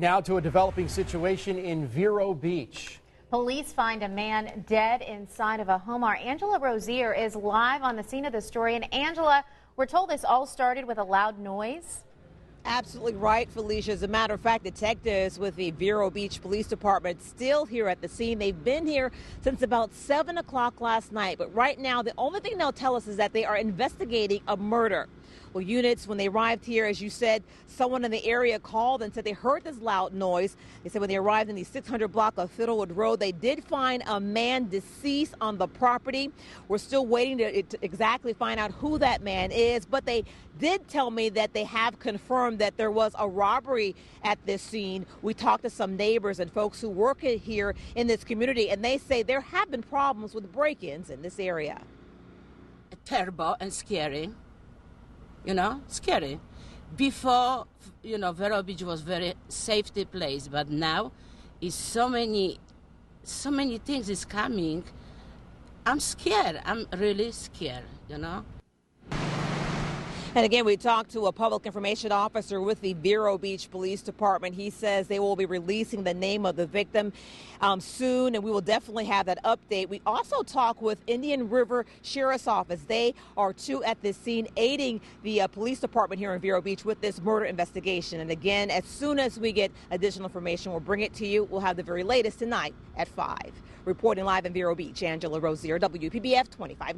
Now to a developing situation in Vero Beach. Police find a man dead inside of a home. Our Angela Rozier is live on the scene of the story. And Angela, we're told this all started with a loud noise. Absolutely right, Felicia. As a matter of fact, detectives with the Vero Beach Police Department still here at the scene. They've been here since about 7 o'clock last night. But right now, the only thing they'll tell us is that they are investigating a murder. Well, units, when they arrived here, as you said, someone in the area called and said they heard this loud noise. They said when they arrived in the 600 block of Fiddlewood Road, they did find a man deceased on the property. We're still waiting to exactly find out who that man is, but they did tell me that they have confirmed that there was a robbery at this scene. We talked to some neighbors and folks who work here in this community, and they say there have been problems with break-ins in this area. Terrible and scary. Scary. Before, Vero Beach was very safety place, but now is so many things is coming. I'm scared. I'm really scared, And again, we talked to a public information officer with the Vero Beach Police Department. He says they will be releasing the name of the victim soon, and we will definitely have that update. We also talked with Indian River Sheriff's Office. They are too at this scene aiding the police department here in Vero Beach with this murder investigation. And again, as soon as we get additional information, we'll bring it to you. We'll have the very latest tonight at 5. Reporting live in Vero Beach, Angela Rozier, WPBF 25.